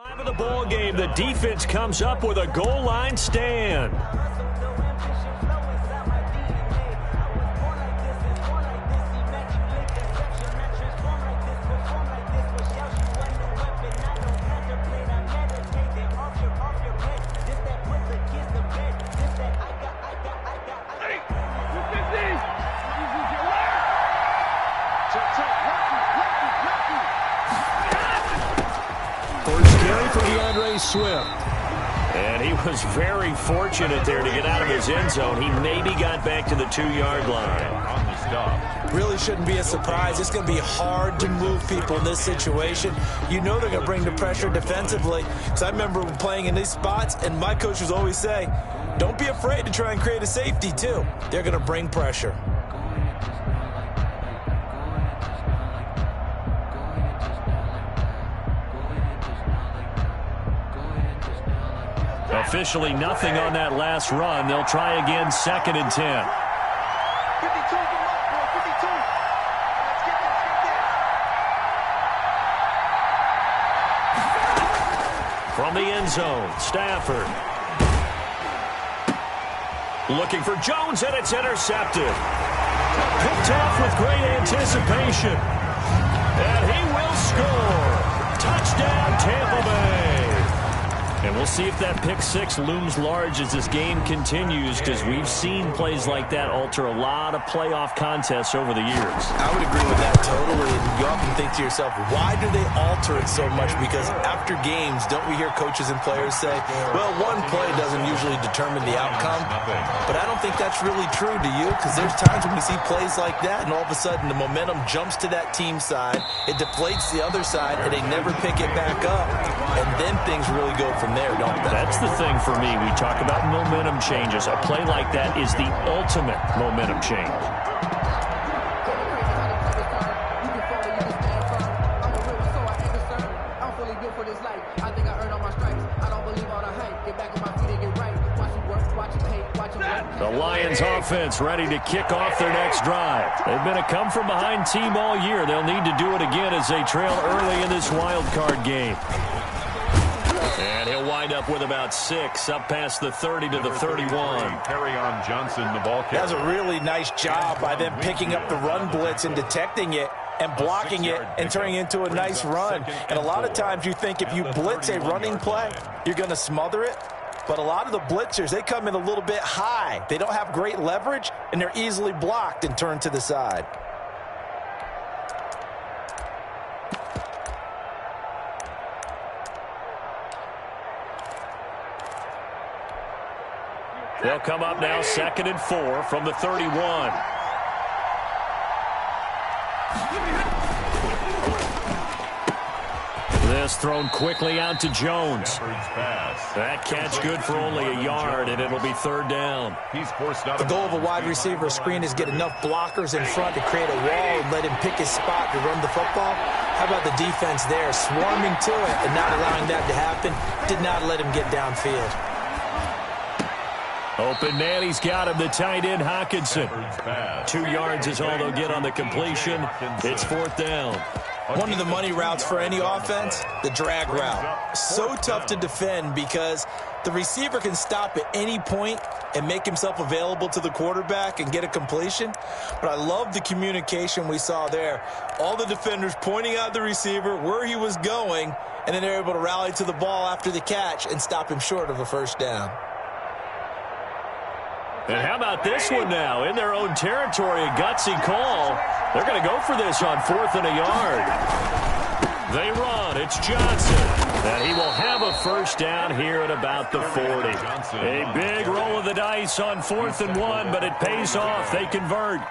Time of the ball game, the defense comes up with a goal line stand. Swift. And he was very fortunate there to get out of his end zone. He maybe got back to the 2-yard line. On the stop. Really shouldn't be a surprise. It's going to be hard to move people in this situation. You know they're going to bring the pressure defensively. Because I remember playing in these spots, and my coach would always say, don't be afraid to try and create a safety, too. They're going to bring pressure. Officially nothing on that last run. They'll try again, 2nd and 10. 52, From the end zone, Stafford. Looking for Jones, and it's intercepted. Picked off with great anticipation. And he will score. Touchdown, Tampa Bay. And we'll see if that pick six looms large as this game continues, because we've seen plays like that alter a lot of playoff contests over the years. I would agree with that totally. And you often think to yourself, why do they alter it so much? Because after games, don't we hear coaches and players say, well, one play doesn't usually determine the outcome. But I don't think that's really true, do you? Because there's times when we see plays like that, and all of a sudden the momentum jumps to that team side, it deflates the other side, and they never pick it back up. And then things really go from there, don't they? That's the thing for me. We talk about momentum changes. A play like that is the ultimate momentum change. The Lions offense ready to kick off their next drive. They've been a come-from-behind team all year. They'll need to do it again as they trail early in this wild card game. And he'll wind up with about 6, up past the 30 to the 31. Carry on Johnson, the ball carrier. That's a really nice job by them picking up the run blitz and detecting it and blocking it and turning it into a nice run. And a lot of times you think if you blitz a running play, you're going to smother it. But a lot of the blitzers, they come in a little bit high. They don't have great leverage, and they're easily blocked and turned to the side. They'll come up now 2nd and 4 from the 31. This thrown quickly out to Jones. That catch good for only a yard, and it'll be 3rd down. He's forced out. The goal of a wide receiver screen is get enough blockers in front to create a wall and let him pick his spot to run the football. How about the defense there, swarming to it and not allowing that to happen? Did not let him get downfield. Open man, he's got him, the tight end, Hawkinson. 2 yards is all they'll get on the completion. It's 4th down. One of the money routes for any offense, the drag route. So tough to defend because the receiver can stop at any point and make himself available to the quarterback and get a completion. But I love the communication we saw there. All the defenders pointing out the receiver, where he was going, and then they're able to rally to the ball after the catch and stop him short of a 1st down. And how about this one now? In their own territory, a gutsy call. They're going to go for this on 4th and a yard. They run. It's Johnson. And he will have a 1st down here at about the 40. A big roll of the dice on 4th and 1, but it pays off. They convert.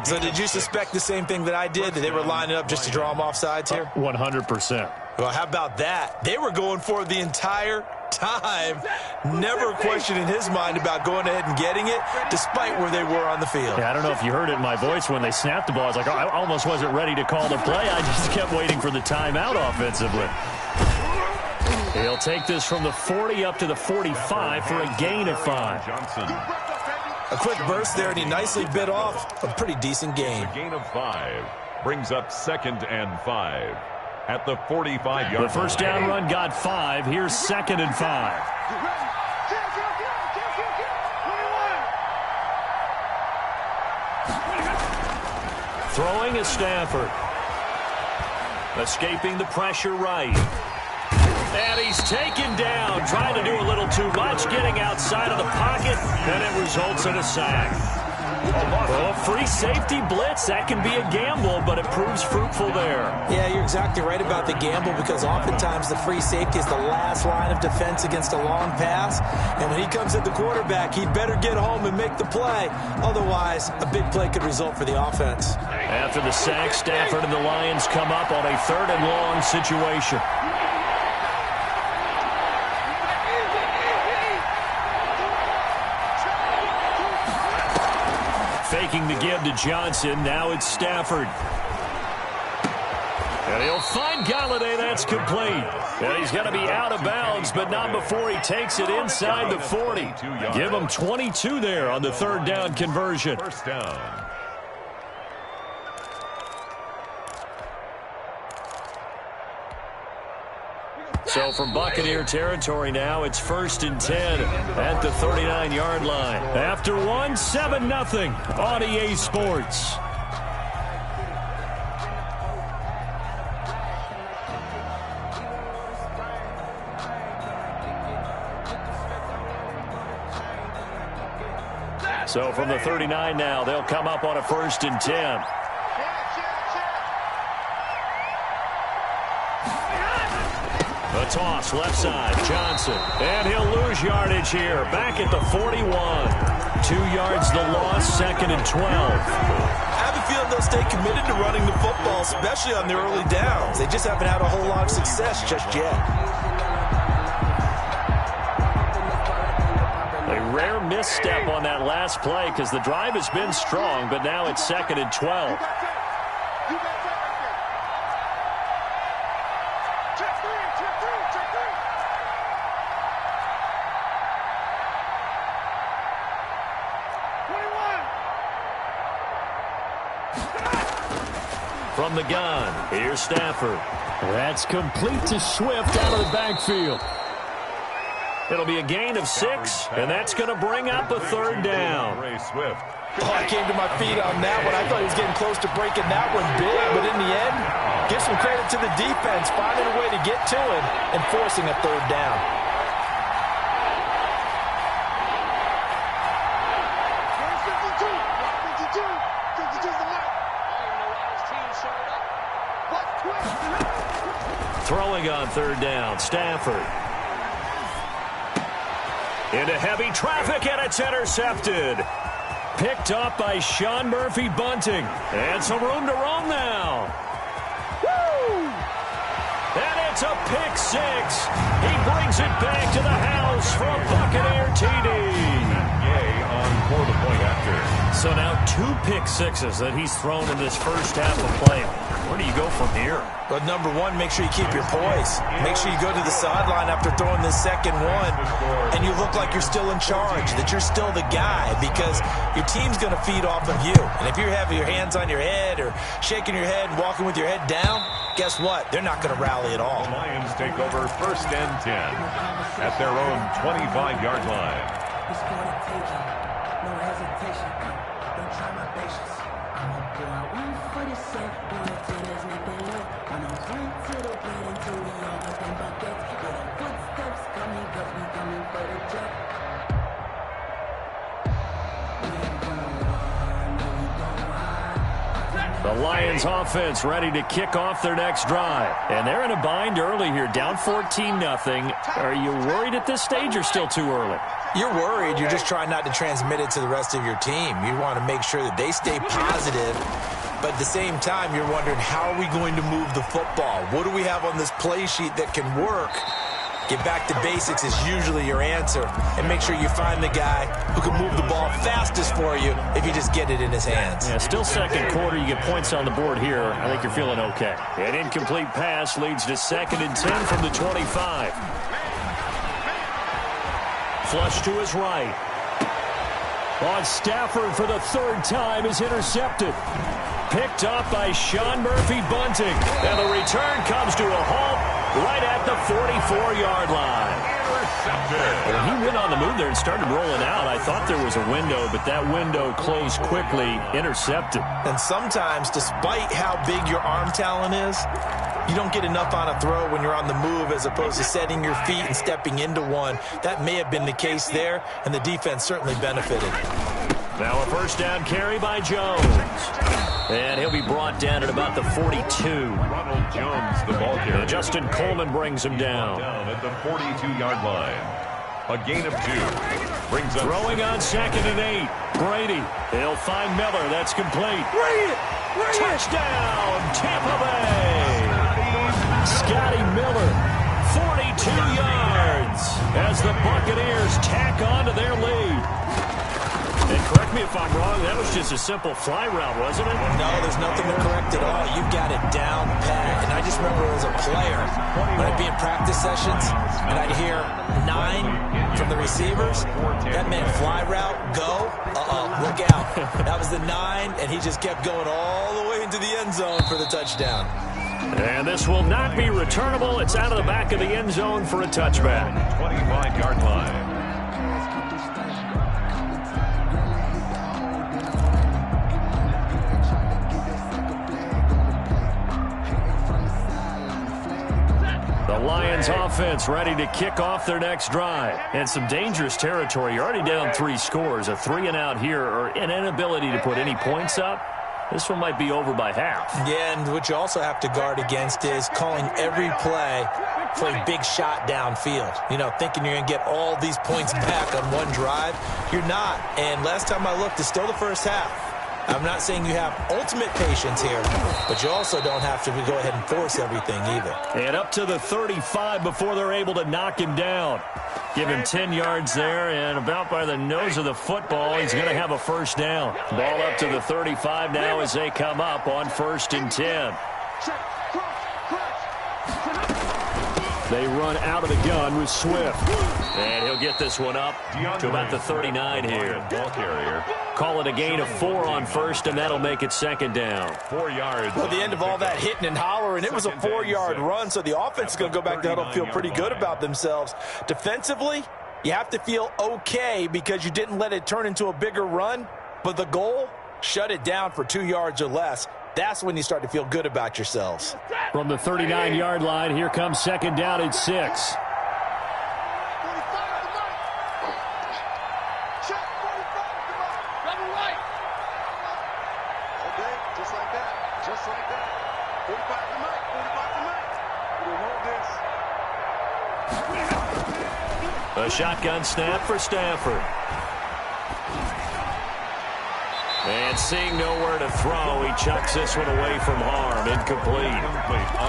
So did you suspect the same thing that I did, that they were lining up just to draw them off sides here? 100%. Well, how about that? They were going for it the entire time. Never a question in his mind about going ahead and getting it, despite where they were on the field. Yeah, I don't know if you heard it in my voice when they snapped the ball. I was like, oh, I almost wasn't ready to call the play. I just kept waiting for the timeout offensively. He'll take this from the 40 up to the 45 for a gain of 5. Johnson. A quick burst there, and he nicely bit off a pretty decent gain. A gain of 5 brings up 2nd and 5. at the 45-yard line. The first down run got 5. Here's 2nd and 5. Throwing is Stafford. Escaping the pressure right. And he's taken down, trying to do a little too much, getting outside of the pocket, and it results in a sack. Well, free safety blitz, that can be a gamble, but it proves fruitful there. Yeah, you're exactly right about the gamble, because oftentimes the free safety is the last line of defense against a long pass. And when he comes at the quarterback, he'd better get home and make the play. Otherwise, a big play could result for the offense. After the sack, Stafford and the Lions come up on a 3rd and long situation. Faking the give to Johnson. Now it's Stafford. And he'll find Galladay. That's complete. And he's going to be out of bounds, but not before he takes it inside the 40. Give him 22 there on the 3rd down conversion. First down. So from Buccaneer territory now, it's 1st and 10 at the 39-yard line. After 1, 7-0 on EA Sports. So from the 39 now, they'll come up on a 1st and 10. A toss, left side, Johnson. And he'll lose yardage here. Back at the 41. 2 yards the loss, 2nd and 12. I have a feeling they'll stay committed to running the football, especially on their early downs. They just haven't had a whole lot of success just yet. A rare misstep on that last play because the drive has been strong, but now it's 2nd and 12. From the gun, here's Stafford. That's complete to Swift out of the backfield. It'll be a gain of 6, and that's going to bring up a 3rd down. Swift. Oh, I came to my feet on that one. I thought he was getting close to breaking that one big, but in the end, give some credit to the defense, finding a way to get to him and forcing a 3rd down. Throwing on 3rd down, Stafford. Into heavy traffic, and it's intercepted. Picked up by Sean Murphy-Bunting. And some room to roam now. Woo! And it's a pick 6. He brings it back to the house from Buccaneer TD. Yay on for the point after. So now 2 pick 6s that he's thrown in this first half of play. Where do you go from here? But number one, make sure you keep your poise. Make sure you go to the sideline after throwing this second one, and you look like you're still in charge, that you're still the guy, because your team's going to feed off of you. And if you're having your hands on your head or shaking your head and walking with your head down, guess what? They're not going to rally at all. The Lions take over 1st and 10 at their own 25-yard line. No hesitation. Don't try my patience. I'm gonna pull out one for the set, one till there's nothing left. When I'm point to the wind until we all up in buckets. Yeah, the footsteps coming, cause we coming for the jet. The Lions offense ready to kick off their next drive. And they're in a bind early here, down 14-0. Are you worried at this stage or still too early? You're worried. You're just trying not to transmit it to the rest of your team. You want to make sure that they stay positive, but at the same time, you're wondering, how are we going to move the football? What do we have on this play sheet that can work? Get back to basics is usually your answer, and make sure you find the guy who can move the ball fastest for you if you just get it in his hands. Yeah, still second quarter. You get points on the board here. I think you're feeling okay. An incomplete pass leads to 2nd and 10 from the 25. Flush to his right. On Stafford for the 3rd time is intercepted. picked up by Sean Murphy-Bunting. And the return comes to a halt right at the 44-yard line. Well, he went on the move there and started rolling out. I thought there was a window, but that window closed quickly, intercepted. And sometimes, despite how big your arm talent is, you don't get enough on a throw when you're on the move as opposed to setting your feet and stepping into one. That may have been the case there, and the defense certainly benefited. Now a first down carry by Jones. And he'll be brought down at about the 42. Ronald Jones, the ball carrier. Justin Coleman brings him down. At the 42-yard line. A gain of 2. Brings up throwing on 2nd and 8. Brady. He'll find Miller. That's complete. Touchdown, Tampa Bay. Scotty Miller, 42 yards as the Buccaneers tack on to their lead. And correct me if I'm wrong, that was just a simple fly route, wasn't it? No, there's nothing to correct at all. You've got it down pat. And I just remember as a player, when I'd be in practice sessions, and I'd hear 9 from the receivers, that meant fly route, go, look out. That was the 9, and he just kept going all the way into the end zone for the touchdown. And this will not be returnable. It's out of the back of the end zone for a touchback. 25-yard line. The Lions offense ready to kick off their next drive. And some dangerous territory. You're already down 3 scores. A 3-and-out here or an inability to put any points up. This one might be over by half. Yeah, and what you also have to guard against is calling every play for a big shot downfield. You know, thinking you're going to get all these points back on one drive. You're not. And last time I looked, it's still the first half. I'm not saying you have ultimate patience here, but you also don't have to go ahead and force everything either. And up to the 35 before they're able to knock him down. Give him 10 yards there, and about by the nose of the football, he's going to have a first down. Ball up to the 35 now as they come up on 1st and 10. They run out of the gun with Swift. And he'll get this one up to about the 39 here. Ball carrier. Call it a gain of 4 on 1st, and that'll make it 2nd down. 4 yards. Well, at the end of all that hitting and hollering, it was a 4-yard run, so the offense is going to go back to huddle and feel pretty good about themselves. Defensively, you have to feel okay because you didn't let it turn into a bigger run, but the goal, shut it down for 2 yards or less. That's when you start to feel good about yourselves. From the 39-yard line, here comes 2nd down at 6. A shotgun snap for Stafford. And seeing nowhere to throw, he chucks this one away from harm. Incomplete.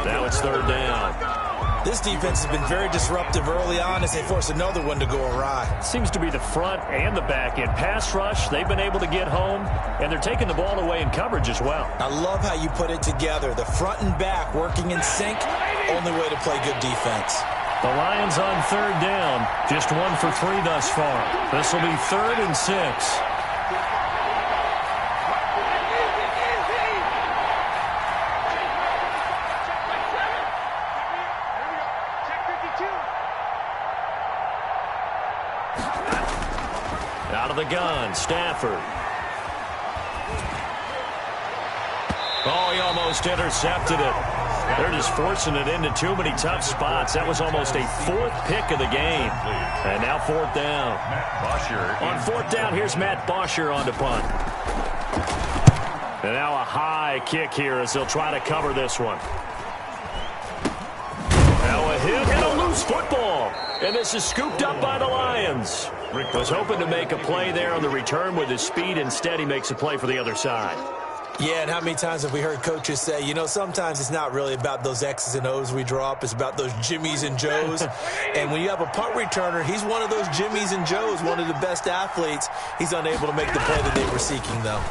Now it's 3rd down. This defense has been very disruptive early on as they force another one to go awry. Seems to be the front and the back end. Pass rush, they've been able to get home, and they're taking the ball away in coverage as well. I love how you put it together. The front and back working in sync, only way to play good defense. The Lions on 3rd down, just 1 for 3 thus far. This will be 3rd and 6. Out of the gun, Stafford. Oh, he almost intercepted it. They're just forcing it into too many tough spots. That was almost a 4th pick of the game. And now 4th down. On 4th down, here's Matt Bosher on to punt. And now a high kick here as they'll try to cover this one. Now a hit and a loose football. And this is scooped up by the Lions. Was hoping to make a play there on the return with his speed. Instead, he makes a play for the other side. Yeah, and how many times have we heard coaches say, you know, sometimes it's not really about those X's and O's we drop. It's about those Jimmies and Joes. And when you have a punt returner, he's one of those Jimmies and Joes, one of the best athletes. He's unable to make the play that they were seeking, though.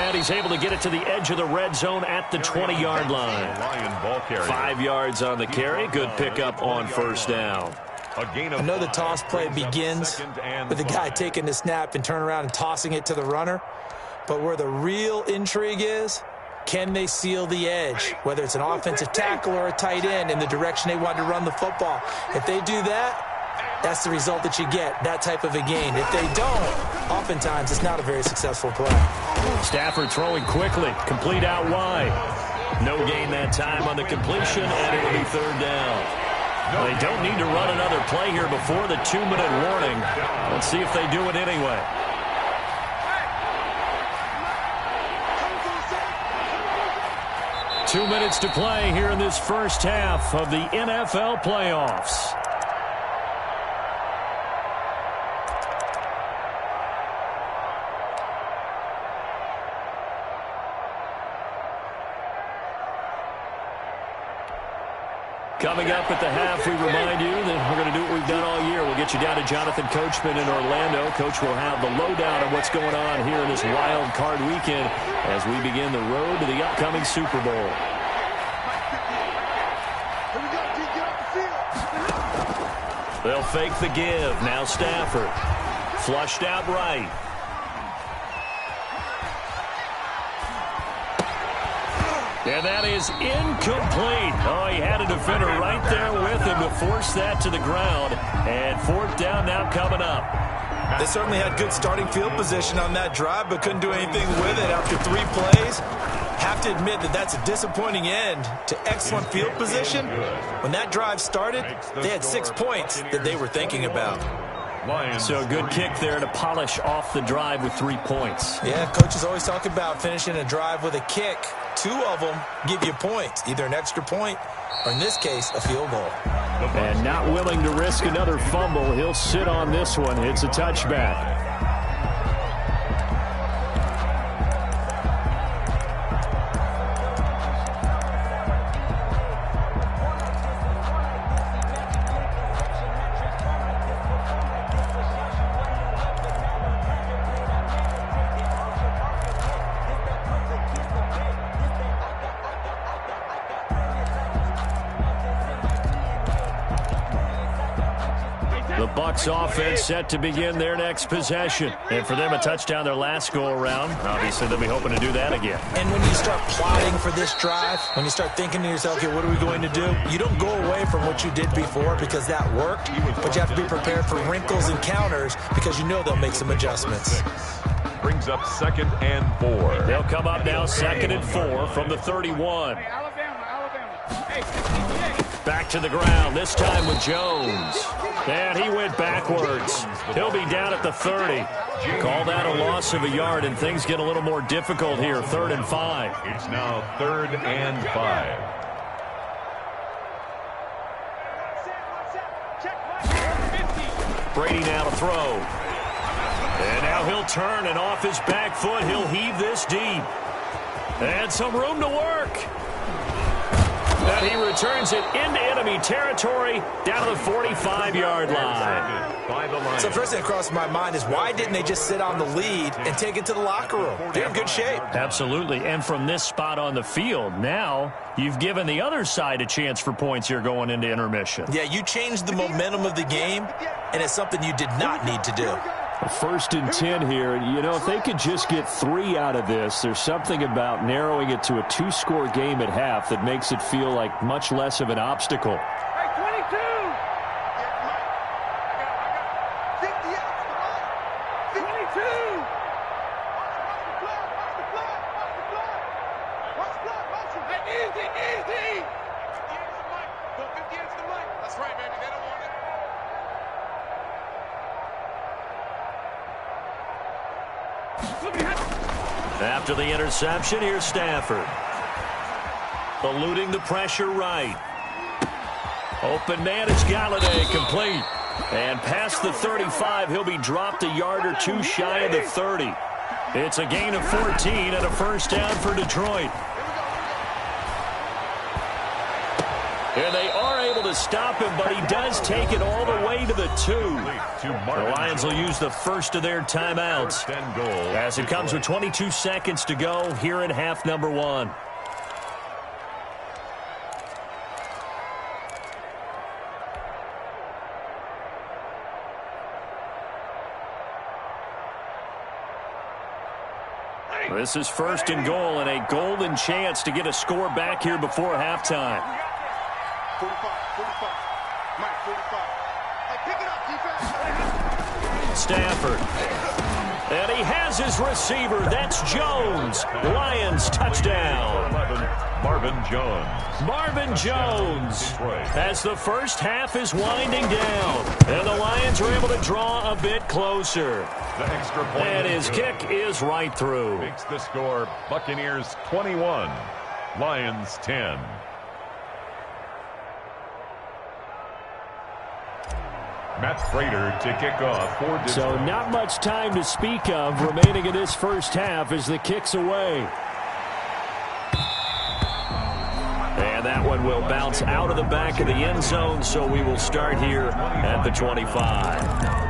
And he's able to get it to the edge of the red zone at the 20-yard line. 5 yards on the carry. Good pickup on 1st down. I know the toss play begins with the guy taking the snap and turn around and tossing it to the runner. But where the real intrigue is, can they seal the edge, whether it's an offensive tackle or a tight end in the direction they want to run the football? If they do that, that's the result that you get, that type of a gain. If they don't, oftentimes it's not a very successful play. Stafford throwing quickly, complete out wide. No gain that time on the completion, and it'll be third down. They don't need to run another play here before the 2-minute warning. Let's see if they do it anyway. Two minutes to play here in this first half of the NFL playoffs. Coming up at the half, we remind you that we're going to do what we've done all year. We'll get you down to Jonathan Coachman in Orlando. Coach will have the lowdown on what's going on here in this wild card weekend as we begin the road to the upcoming Super Bowl. They'll fake the give. Now Stafford. Flushed out right. And that is incomplete. Oh, he had a defender right there with him to force that to the ground. And fourth down now coming up. They certainly had good starting field position on that drive, but couldn't do anything with it after 3 plays. Have to admit that that's a disappointing end to excellent field position. When that drive started, they had 6 points that they were thinking about. So a good kick there to polish off the drive with 3 points. Yeah, coaches always talk about finishing a drive with a kick. 2 of them give you points, either an extra point or, in this case, a field goal. And not willing to risk another fumble, he'll sit on this one. It's a touchback. Offense set to begin their next possession. And for them, a touchdown their last go-around. Obviously, they'll be hoping to do that again. And when you start plotting for this drive, when you start thinking to yourself, okay, what are we going to do? You don't go away from what you did before because that worked, but you have to be prepared for wrinkles and counters because you know they'll make some adjustments. Brings up 2nd and 4. They'll come up now 2nd and 4 from the 31. Back to the ground, this time with Jones. And he went backwards. He'll be down at the 30. Call that a loss of a yard, and things get a little more difficult here. 3rd and 5. It's now 3rd and 5. Brady now to throw. And now he'll turn, and off his back foot, he'll heave this deep. And some room to work. And he returns it into enemy territory down to the 45-yard line. So first thing that crossed my mind is why didn't they just sit on the lead and take it to the locker room? They're in good shape. Absolutely. And from this spot on the field, now you've given the other side a chance for points here going into intermission. Yeah, you changed the momentum of the game, and it's something you did not need to do. 1st and 10 here. You know, if they could just get 3 out of this, there's something about narrowing it to a 2-score game at half that makes it feel like much less of an obstacle. After the interception, here's Stafford. Eluding the pressure right. Open man is Galladay, complete. And past the 35, he'll be dropped a yard or 2 shy of the 30. It's a gain of 14 and a first down for Detroit. And they are able to stop him, but he does take it all the way to the 2. The Lions will use the first of their timeouts as it comes with 22 seconds to go here in half number 1. This is first and goal and a golden chance to get a score back here before halftime. 45. Mike, 45. Hey, pick it up, defense. Stafford. And he has his receiver. That's Jones. Lions touchdown. 11, Marvin Jones. Marvin Jones, as the first half is winding down. And the Lions are able to draw a bit closer. The extra point. And his kick is right through. Makes the score Buccaneers 21, Lions 10. Matt Prater to kick off for Detroit. So not much time to speak of remaining in this first half as the kick's away. And that one will bounce out of the back of the end zone, so we will start here at the 25.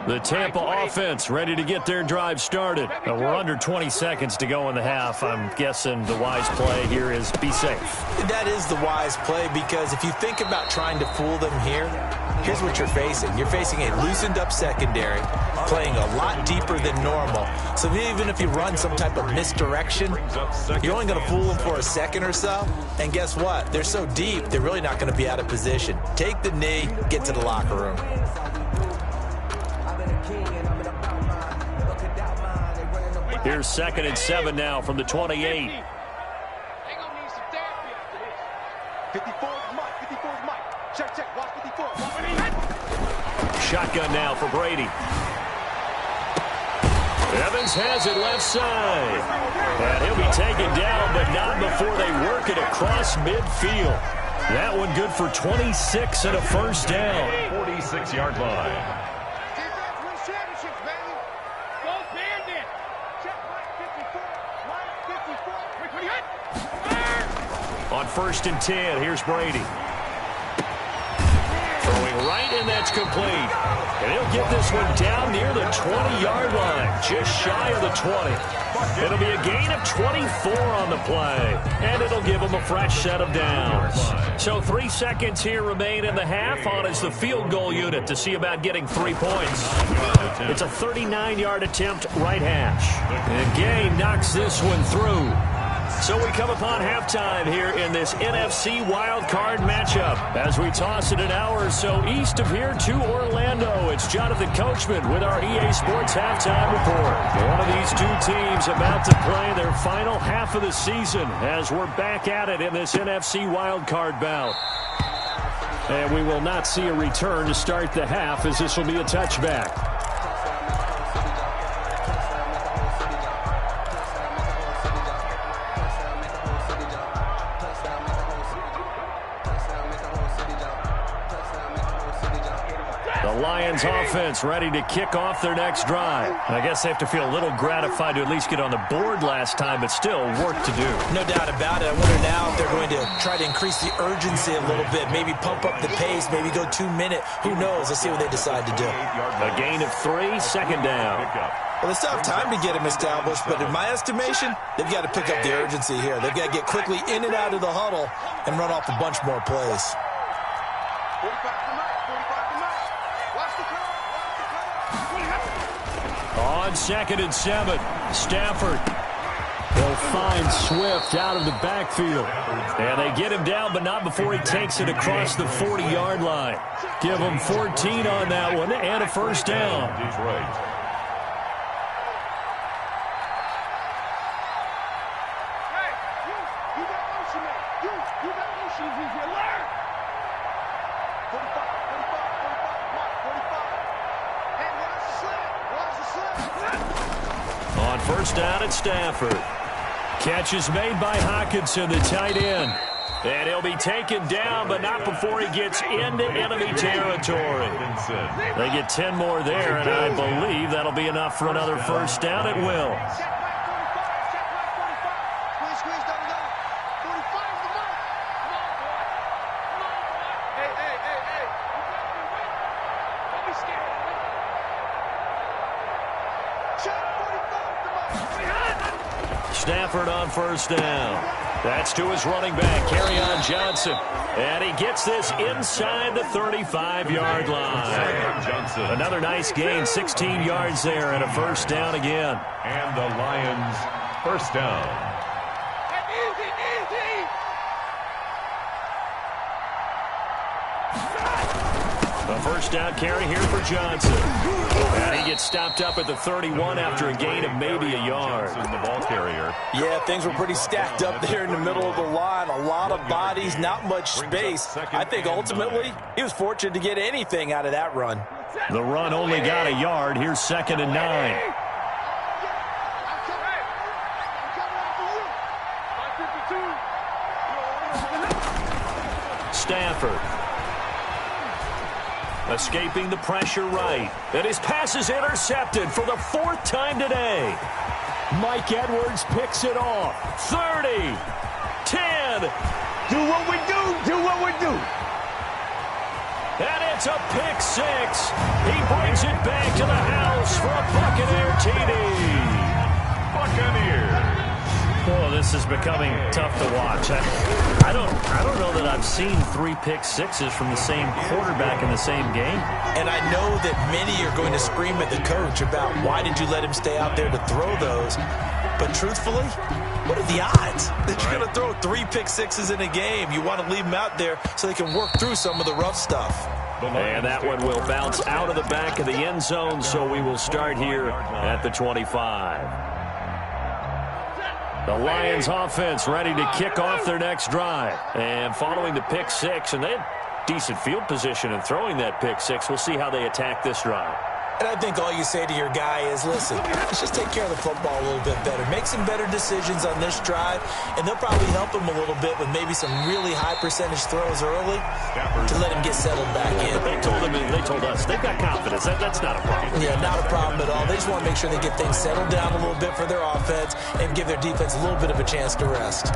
The Tampa offense ready to get their drive started. We're under 20 seconds to go in the half. I'm guessing the wise play here is be safe. That is the wise play, because if you think about trying to fool them here, here's what you're facing. You're facing a loosened up secondary, playing a lot deeper than normal. So even if you run some type of misdirection, you're only going to fool them for a second or so. And guess what? They're so deep, they're really not going to be out of position. Take the knee, get to the locker room. Here's 2nd and 7 now from the 28. They're going to need some therapy after this. 54's Mike. 54's Mike. Check. Watch 54. Shotgun now for Brady. Evans has it left side. And he'll be taken down, but not before they work it across midfield. That one good for 26 and a first down. 46-yard line. On 1st and 10, here's Brady. Throwing right, and that's complete. And he'll get this one down near the 20-yard line, just shy of the 20. It'll be a gain of 24 on the play, and it'll give him a fresh set of downs. So 3 seconds here remain in the half on as the field goal unit to see about getting 3 points. It's a 39-yard attempt right hash. And Gay knocks this one through. So we come upon halftime here in this NFC wild card matchup. As we toss it an hour or so east of here to Orlando, it's Jonathan Coachman with our EA Sports Halftime Report. One of these two teams about to play their final half of the season as we're back at it in this NFC wild card bout. And we will not see a return to start the half, as this will be a touchback. Lions offense ready to kick off their next drive. I guess they have to feel a little gratified to at least get on the board last time, but still work to do. No doubt about it. I wonder now if they're going to try to increase the urgency a little bit, maybe pump up the pace, maybe go 2-minute. Who knows? Let's see what they decide to do. A gain of 3, 2nd down. Well, they still have time to get him established, but in my estimation, they've got to pick up the urgency here. They've got to get quickly in and out of the huddle and run off a bunch more plays. 45 to Mike. 45 to Mike. Watch the clock. On 2nd and 7, Stafford. They'll find Swift out of the backfield. And they get him down, but not before he takes it across the 40-yard line. Give him 14 on that one and a first down. Detroit. On 1st down at Stafford. Catch is made by Hockenson, the tight end. And he'll be taken down, but not before he gets into enemy territory. They get 10 more there, and I believe that'll be enough for another first down. It will. Stafford on first down. That's to his running back, Kerryon Johnson. And he gets this inside the 35-yard line. Johnson. Another nice gain, 16 yards there, and a first down again. And the Lions first down. A first down carry here for Johnson. And he gets stopped up at the 31 after a gain of maybe a yard. The ball carrier. Yeah, things were pretty stacked up there in the middle of the line. A lot of bodies, not much space. I think ultimately he was fortunate to get anything out of that run. The run only got a yard. Here's 2nd and 9. Stafford. Escaping the pressure right. And his pass is intercepted for the 4th time today. Mike Edwards picks it off. 30. 10. Do what we do. Do what we do. And it's a pick 6. He brings it back to the house for a Buccaneer TD. Buccaneers. Oh, this is becoming tough to watch. I don't know that I've seen 3 pick sixes from the same quarterback in the same game. And I know that many are going to scream at the coach about why did you let him stay out there to throw those. But truthfully, what are the odds that you're going to throw 3 pick sixes in a game? You want to leave them out there so they can work through some of the rough stuff. And that one will bounce out of the back of the end zone, so we will start here at the 25. The Lions offense ready to kick off their next drive. And following the pick 6, and they had decent field position in throwing that pick 6. We'll see how they attack this drive. And I think all you say to your guy is, listen, let's just take care of the football a little bit better. Make some better decisions on this drive, and they'll probably help him a little bit with maybe some really high percentage throws early to let him get settled back in. But they told us they've got confidence. That's not a problem. Yeah, not a problem at all. They just want to make sure they get things settled down a little bit for their offense and give their defense a little bit of a chance to rest.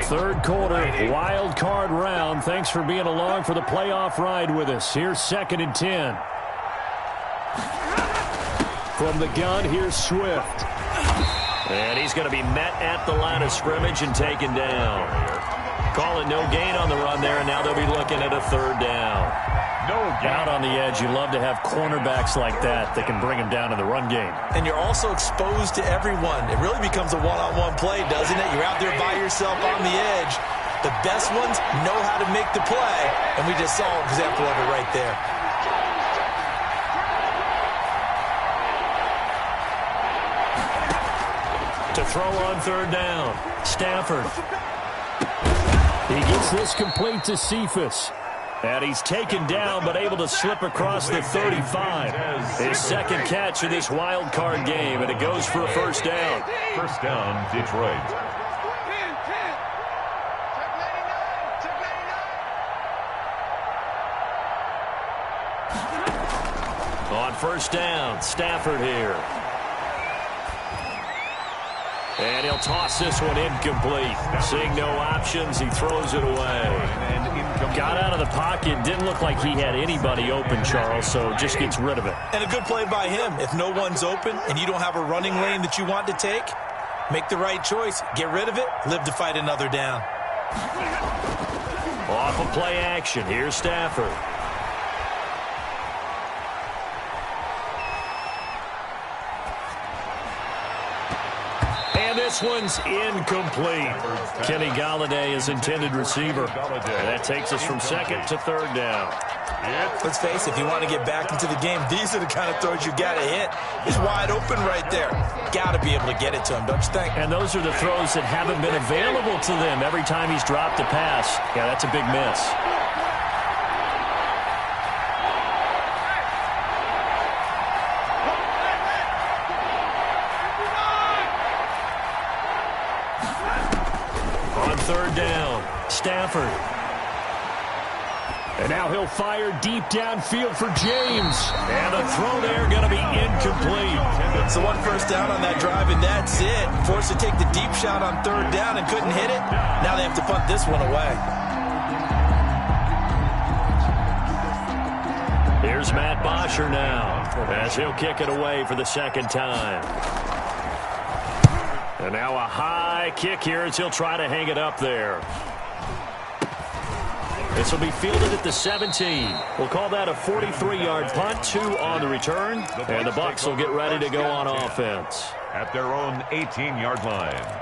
Third quarter, wild card round. Thanks for being along for the playoff ride with us. Here's 2nd and 10. From the gun, here's Swift. And he's going to be met at the line of scrimmage and taken down. Calling no gain on the run there, and now they'll be looking at a 3rd down. Out on the edge, you love to have cornerbacks like that can bring him down in the run game. And you're also exposed to everyone. It really becomes a one-on-one play, doesn't it? You're out there by yourself on the edge. The best ones know how to make the play, and we just saw an example of it right there. To throw on 3rd down, Stafford. He gets this complete to Cephas. And he's taken down, but able to slip across the 35. His 2nd catch of this wild card game, and it goes for a first down. First down, Detroit. On first down, Stafford here. And he'll toss this one incomplete. Seeing no options, he throws it away. Got out of the pocket. Didn't look like he had anybody open, Charles, so just gets rid of it. And a good play by him. If no one's open and you don't have a running lane that you want to take, make the right choice. Get rid of it. Live to fight another down. Off of play action. Here's Stafford. This one's incomplete. Kenny Galladay is intended receiver. And that takes us from 2nd to 3rd down. Let's face it, if you want to get back into the game, these are the kind of throws you got to hit. He's wide open right there. Got to be able to get it to him, don't you think? And those are the throws that haven't been available to them every time he's dropped a pass. Yeah, that's a big miss. On 3rd down, Stafford. And now he'll fire deep downfield for James. And the throw there going to be incomplete. So 1 first down on that drive, and that's it. Forced to take the deep shot on 3rd down and couldn't hit it. Now they have to punt this one away. Here's Matt Bosher now as he'll kick it away for the second time. And now a high kick here as he'll try to hang it up there. This will be fielded at the 17. We'll call that a 43-yard punt, 2 on the return. And the Bucs will get ready to go on offense. At their own 18-yard line.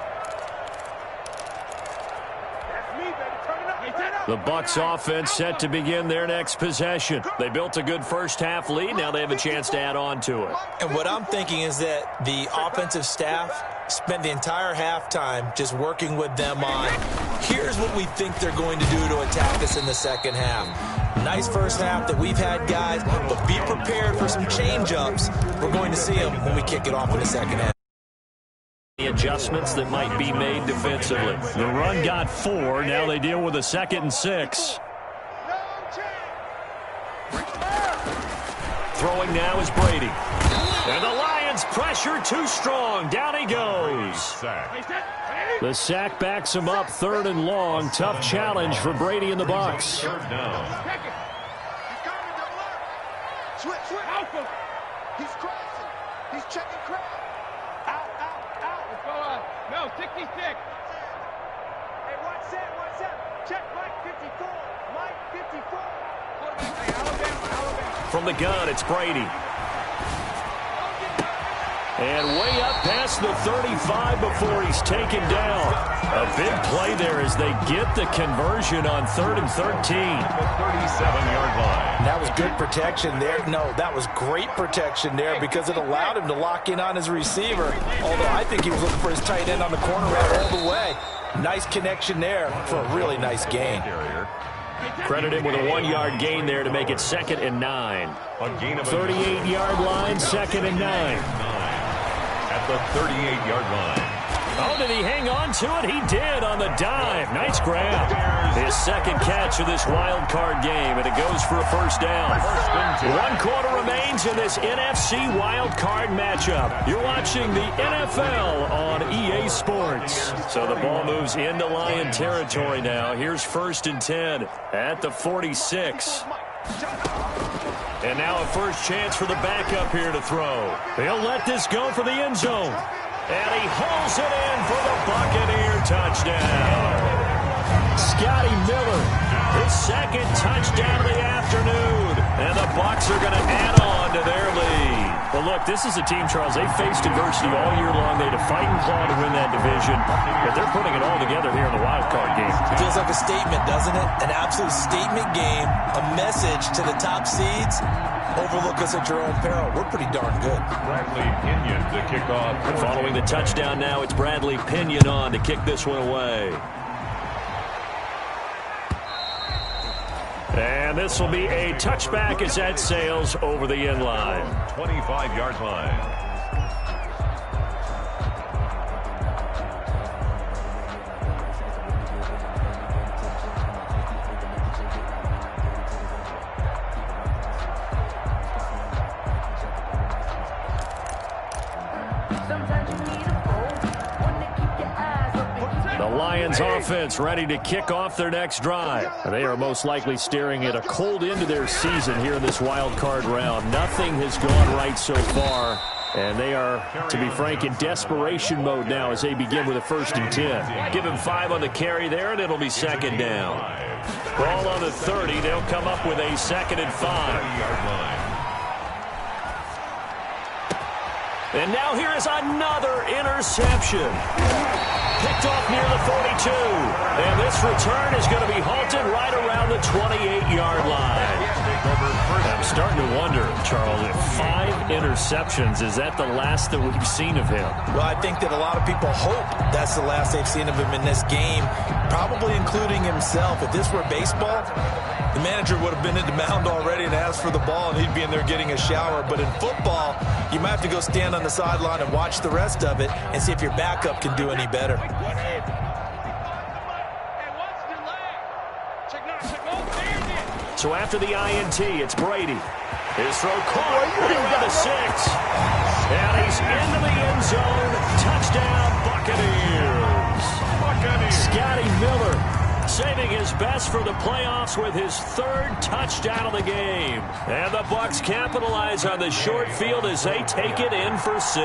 The Bucs offense set to begin their next possession. They built a good first-half lead. Now they have a chance to add on to it. And what I'm thinking is that the offensive staff spent the entire halftime just working with them on, here's what we think they're going to do to attack us in the second half. Nice first half that we've had, guys, but be prepared for some change-ups. We're going to see them when we kick it off in the second half. The adjustments that might be made defensively. The run got 4. Now they deal with a 2nd and 6. Throwing now is Brady. And the Lions pressure too strong. Down he goes. The sack backs him up, 3rd and long. Tough challenge for Brady and the Bucs. Third down. Switch. He's crossing. He's checking crowd. Out. No, 66. Hey, what's that? Check Mike 54. Mike 54. Alabama. From the gun, it's Brady. And way up past the 35 before he's taken down. A big play there as they get the conversion on 3rd and 13. The 37-yard line. That was good protection there. No, that was great protection there because it allowed him to lock in on his receiver. Although I think he was looking for his tight end on the corner route all the way. Nice connection there for a really nice gain. Credit him with a 1-yard gain there to make it 2nd and 9. A gain of 38-yard line, 2nd and 9. At the 38-yard line. Oh, did he hang on to it? He did on the dive. Nice grab. His second catch of this wild card game, and it goes for a first down. 1 quarter remains in this NFC wild card matchup. You're watching the NFL on EA Sports. So the ball moves into Lion territory now. Here's 1st and 10 at the 46. And now a first chance for the backup here to throw. He'll let this go for the end zone. And he hauls it in for the Buccaneer touchdown. Scotty Miller, his 2nd touchdown of the afternoon. And the Bucs are going to add on to their lead. Well, look, this is a team, Charles, they faced adversity all year long. They had to fight and claw to win that division. But they're putting it all together here in the wild card game. It feels like a statement, doesn't it? An absolute statement game, a message to the top seeds. Overlook us at your own peril. We're pretty darn good. Bradley Pinion to kick off. Following the touchdown now, it's Bradley Pinion on to kick this one away. And this will be a touchback as that sails over the end line. 25-yard line. Lions offense ready to kick off their next drive. They are most likely staring at a cold end to their season here in this wild card round. Nothing has gone right so far, and they are, to be frank, in desperation mode now as they begin with a 1st and 10. Give him 5 on the carry there, and it'll be 2nd down. Ball on the 30. They'll come up with a 2nd and 5. And now here is another interception. Picked off near the 42. And this return is going to be halted right around the 28-yard line. I'm starting to wonder, Charles, if 5 interceptions, is that the last that we've seen of him? Well, I think that a lot of people hope that's the last they've seen of him in this game, probably including himself. If this were baseball, the manager would have been in the mound already and asked for the ball, and he'd be in there getting a shower. But in football, you might have to go stand on the sideline and watch the rest of it and see if your backup can do any better. So after the INT, it's Brady. His throw caught around the 6. And he's into the end zone. Touchdown, Buccaneers. Scotty Miller saving his best for the playoffs with his third touchdown of the game. And the Bucs capitalize on the short field as they take it in for 6.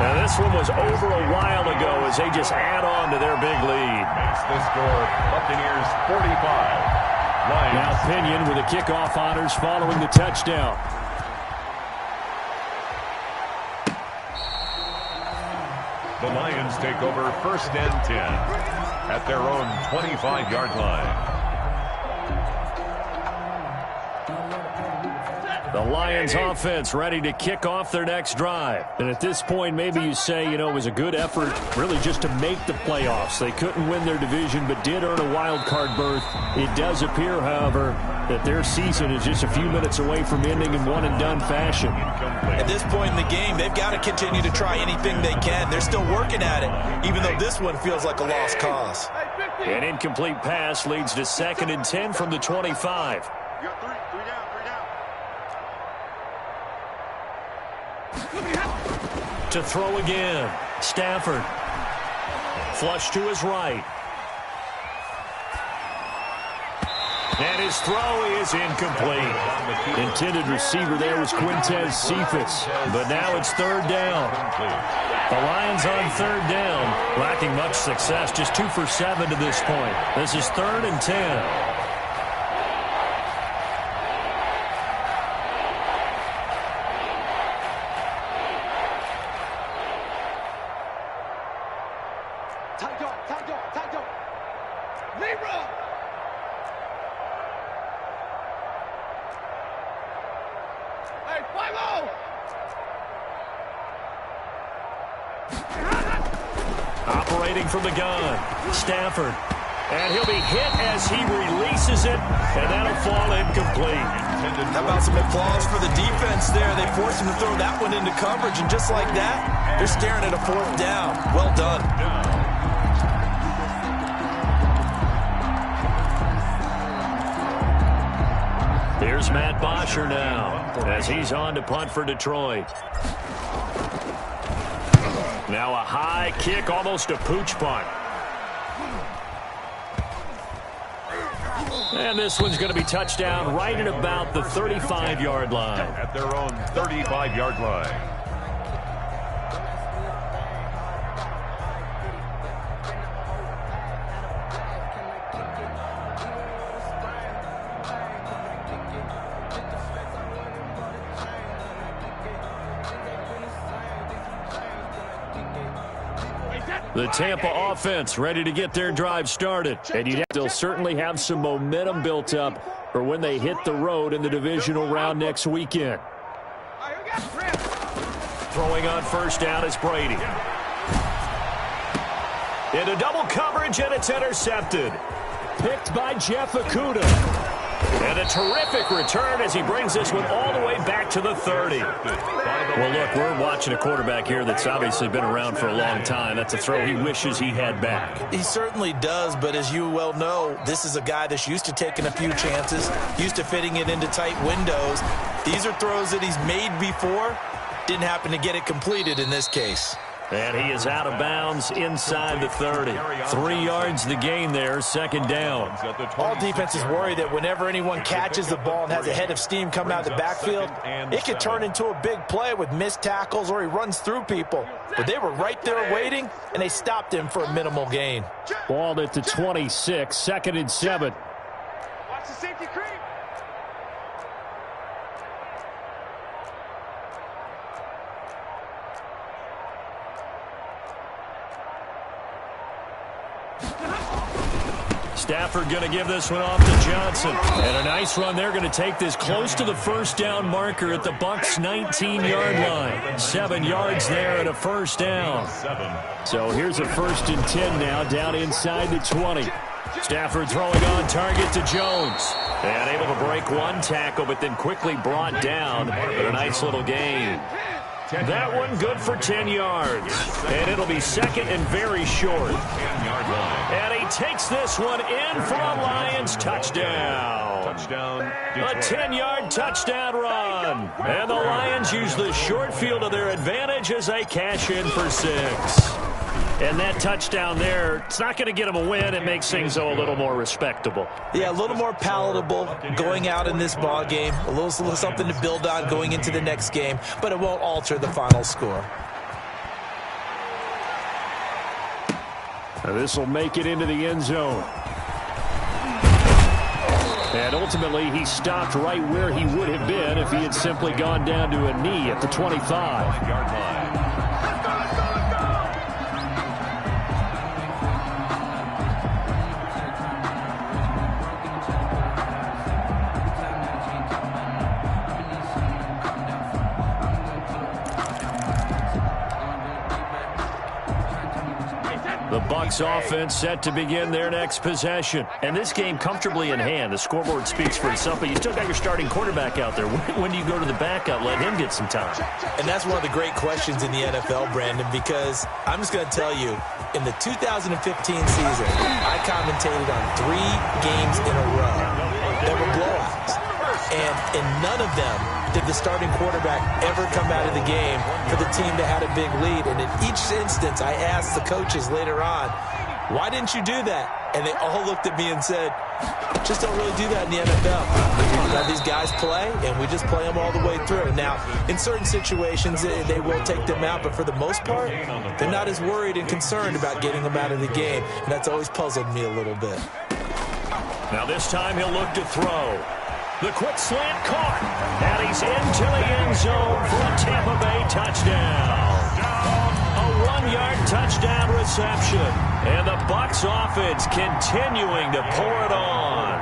Now, this one was over a while ago as they just add on to their big lead. Makes the score Buccaneers 45. Lions. Now Pinion with the kickoff honors following the touchdown. The Lions take over 1st and 10 at their own 25-yard line. The Lions offense ready to kick off their next drive. And at this point, maybe you say, you know, it was a good effort really just to make the playoffs. They couldn't win their division but did earn a wild card berth. It does appear, however, that their season is just a few minutes away from ending in one-and-done fashion. At this point in the game, they've got to continue to try anything they can. They're still working at it, even though this one feels like a lost cause. An incomplete pass leads to 2nd and 10 from the 25. You got three down. To throw again. Stafford. Flush to his right. And his throw is incomplete. Intended receiver there was Quintez Cephas. But now it's 3rd down. The Lions on 3rd down. Lacking much success. Just 2 for 7 to this point. This is 3rd and 10. Tight dog. Libra! Hey, 5-0! Operating from the gun. Stafford. And he'll be hit as he releases it. And that'll fall incomplete. How about some applause for the defense there? They forced him to throw that one into coverage, and just like that, they're staring at a 4th down. Well done. Here's Matt Bosher now as he's on to punt for Detroit. Now a high kick, almost a pooch punt. And this one's going to be touchdown right at about the 35-yard line. At their own 35-yard line. The Tampa offense ready to get their drive started. And they'll certainly have some momentum built up for when they hit the road in the divisional round next weekend. Throwing on 1st down is Brady. Into double coverage, and it's intercepted. Picked by Jeff Okudah. And a terrific return as he brings this one all the way back to the 30. Well, look, we're watching a quarterback here that's obviously been around for a long time. That's a throw he wishes he had back. He certainly does, but as you well know, this is a guy that's used to taking a few chances, used to fitting it into tight windows. These are throws that he's made before. Didn't happen to get it completed in this case. And he is out of bounds inside the 30. 3 yards the gain there, 2nd down. All defenses worry that whenever anyone catches the ball and has a head of steam coming out of the backfield, it could turn into a big play with missed tackles or he runs through people. But they were right there waiting, and they stopped him for a minimal gain. Balled at the 26, 2nd and 7. Watch the safety creep. Stafford going to give this one off to Johnson. And a nice run there, going to take this close to the 1st down marker at the Bucs' 19-yard line. 7 yards there and a 1st down. So here's a 1st and 10 now down inside the 20. Stafford throwing on target to Jones. And able to break one tackle, but then quickly brought down. But a nice little gain. That one good for 10 yards. And it'll be 2nd and very short. And he takes this one in for a Lions touchdown. A 10-yard touchdown run. And the Lions use the short field to their advantage as they cash in for 6. And that touchdown there, it's not going to get them a win. It makes things, though, a little more respectable. Yeah, a little more palatable going out in this ball game. A little something to build on going into the next game, but it won't alter the final score. This will make it into the end zone. And ultimately, he stopped right where he would have been if he had simply gone down to a knee at the 25-yard line. The Bucs offense set to begin their next possession. And this game comfortably in hand. The scoreboard speaks for itself, but you still got your starting quarterback out there. When do you go to the backup, let him get some time? And that's one of the great questions in the NFL, Brandon, because I'm just going to tell you, in the 2015 season, I commentated on 3 games in a row that were blowouts. And in none of them did the starting quarterback ever come out of the game for the team that had a big lead. And in each instance, I asked the coaches later on, why didn't you do that? And they all looked at me and said, just don't really do that in the NFL. We let these guys play, and we just play them all the way through. Now, in certain situations, they will take them out, but for the most part, they're not as worried and concerned about getting them out of the game. And that's always puzzled me a little bit. Now this time he'll look to throw. The quick slant caught, and he's into the end zone for a Tampa Bay touchdown. A 1-yard touchdown reception, and the Bucs offense continuing to pour it on.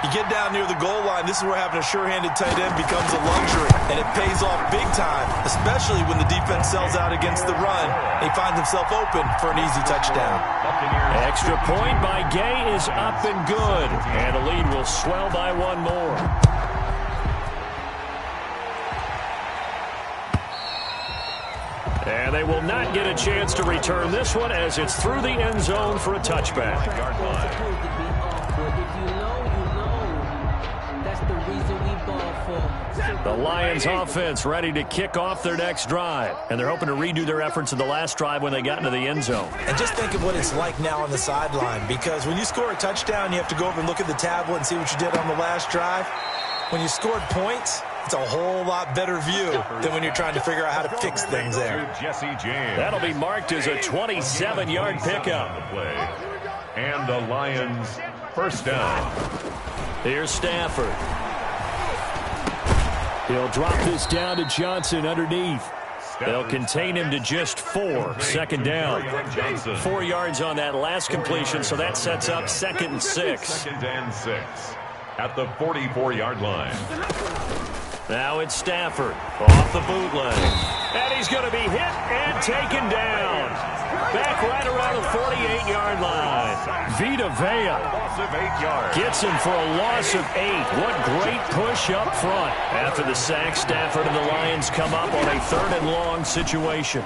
You get down near the goal line, this is where having a sure-handed tight end becomes a luxury, and it pays off big time, especially when the defense sells out against the run. He finds himself open for an easy touchdown. Extra point by Gay is up and good, and the lead will swell by 1 more. And they will not get a chance to return this one as it's through the end zone for a touchback. The Lions offense ready to kick off their next drive. And they're hoping to redo their efforts in the last drive when they got into the end zone. And just think of what it's like now on the sideline, because when you score a touchdown, you have to go over and look at the tablet and see what you did on the last drive. When you scored points, it's a whole lot better view than when you're trying to figure out how to fix things there. That'll be marked as a 27-yard pickup. And the Lions first down. Here's Stafford. He'll drop this down to Johnson underneath. They'll contain him to just 4. Second down. 4 yards on that last completion, so that sets up 2nd and 6. 2nd and 6 at the 44-yard line. Now it's Stafford off the bootleg. And he's going to be hit and taken down. Back right around the 48-yard line. Vita Vea gets him for a loss of 8. What great push up front. After the sack, Stafford and the Lions come up on a 3rd and long situation.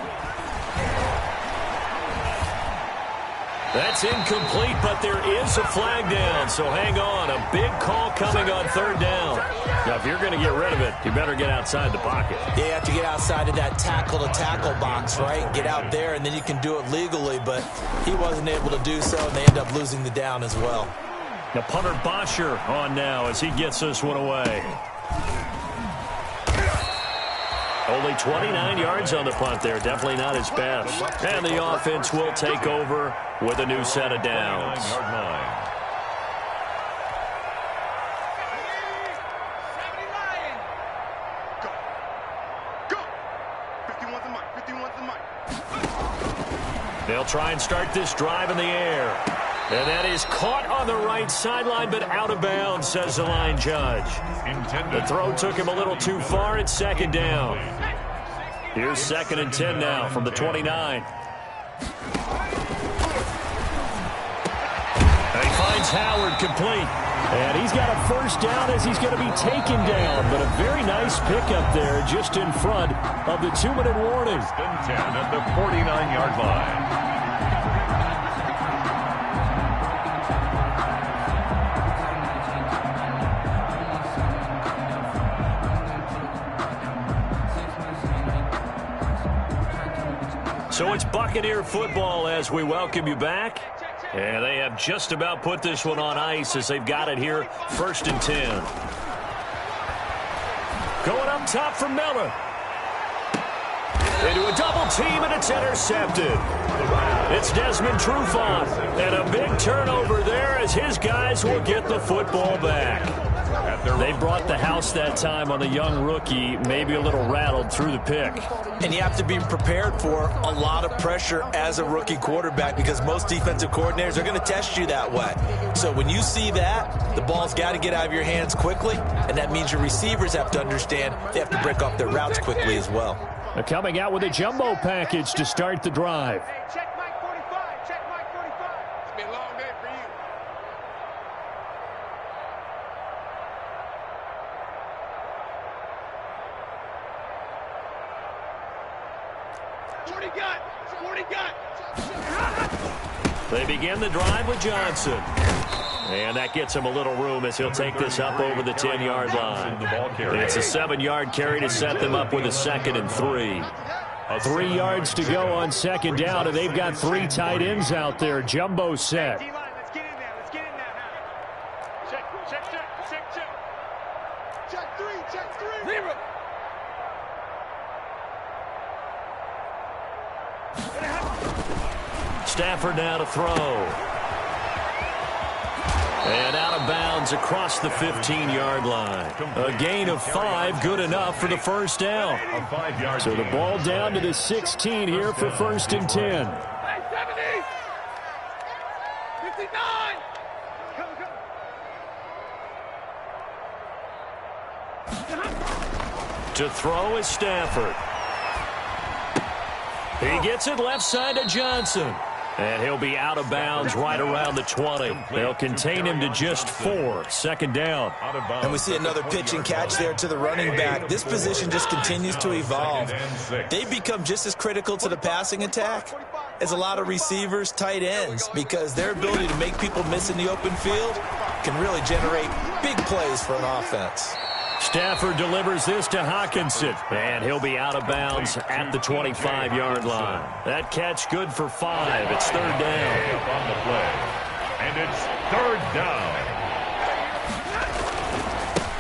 That's incomplete, but there is a flag down, so hang on. A big call coming on 3rd down. Now, if you're going to get rid of it, you better get outside the pocket. Yeah, you have to get outside of that tackle-to-tackle box, right? Get out there, and then you can do it legally, but he wasn't able to do so, and they end up losing the down as well. Now, punter Bosher on now as he gets this one away. Only 29 yards on the punt there. Definitely not his best. And the offense will take over with a new set of downs. They'll try and start this drive in the air. And that is caught on the right sideline, but out of bounds, says the line judge. The throw took him a little too far. It's 2nd down. Here's 2nd and 10 now from the 29. And he finds Howard complete. And he's got a first down as he's going to be taken down. But a very nice pickup there just in front of the 2-minute warning. 10 at the 49-yard line. So it's Buccaneer football as we welcome you back. And they have just about put this one on ice as they've got it here, 1st and 10. Going up top for Miller. Into a double team, and it's intercepted. It's Desmond Trufant, and a big turnover there as his guys will get the football back. They brought the house that time on the young rookie, maybe a little rattled through the pick. And you have to be prepared for a lot of pressure as a rookie quarterback because most defensive coordinators are going to test you that way. So when you see that, the ball's got to get out of your hands quickly, and that means your receivers have to understand they have to break off their routes quickly as well. They're coming out with a jumbo package to start the drive. Hey, check Mike 45. Check Mike 45. It's been a long day for you. Sporty gun. They begin the drive with Johnson. And that gets him a little room as he'll take this up over the 10-yard line. It's a 7-yard carry to set them up with a 2nd and 3. 3 yards to go on 2nd down, and they've got 3 tight ends out there. Jumbo set. Let's get in there. Let's get in there now. Check. Check 3. 0. Stafford now to throw. And out of bounds across the 15-yard line. A gain of 5, good enough for the 1st down. So the ball down to the 16 here for 1st and 10. 70. 59. To throw is Stafford. He gets it left side to Johnson. And he'll be out of bounds right around the 20. They'll contain him to just 4. 2nd down. And we see another pitch and catch there to the running back. This position just continues to evolve. They become just as critical to the passing attack as a lot of receivers, tight ends, because their ability to make people miss in the open field can really generate big plays for an offense. Stafford delivers this to Hawkinson, and he'll be out of bounds at the 25-yard line. That catch good for 5. It's 3rd down. On the play. And it's 3rd down.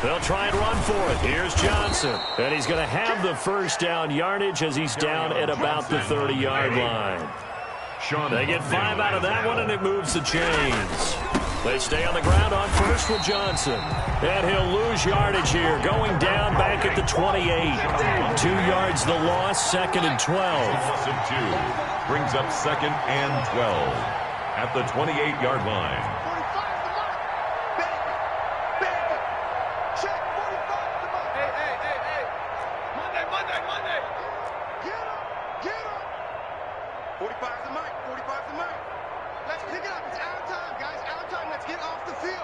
They'll try and run for it. Here's Johnson, and he's going to have the 1st down yardage as he's down at about the 30-yard line. They get 5 out of that one, and it moves the chains. They stay on the ground on 1st with Johnson. And he'll lose yardage here, going down back at the 28. 2 yards the loss, 2nd and 12. Loss of 2 brings up 2nd and 12 at the 28-yard line. 45 Check 45 Hey. Monday. Get him. 45's the mic. Let's pick it up. It's out of time, guys. Out of time. Let's get off the field.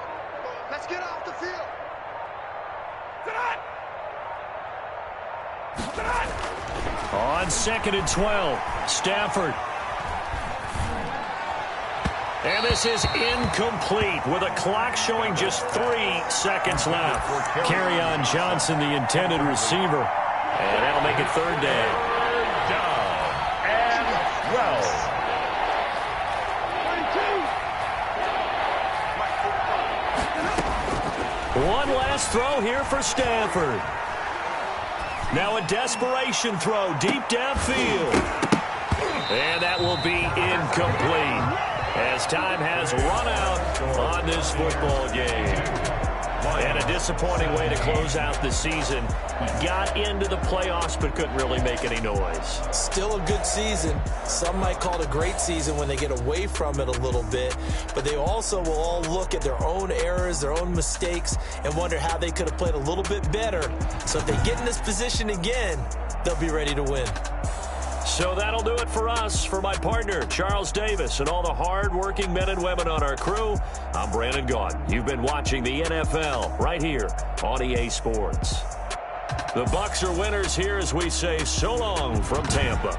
On 2nd and 12, Stafford. And this is incomplete with a clock showing just 3 seconds left. Carry on Johnson, the intended receiver. And that'll make it 3rd down. And 12. One last throw here for Stafford. Now a desperation throw deep downfield. And that will be incomplete as time has run out on this football game. And a disappointing way to close out the season. Got into the playoffs but couldn't really make any noise. Still a good season. Some might call it a great season when they get away from it a little bit. But they also will all look at their own errors, their own mistakes, and wonder how they could have played a little bit better. So if they get in this position again, they'll be ready to win. So that'll do it for us. For my partner, Charles Davis, and all the hard-working men and women on our crew, I'm Brandon Gaudin. You've been watching the NFL right here on EA Sports. The Bucs are winners here as we say so long from Tampa.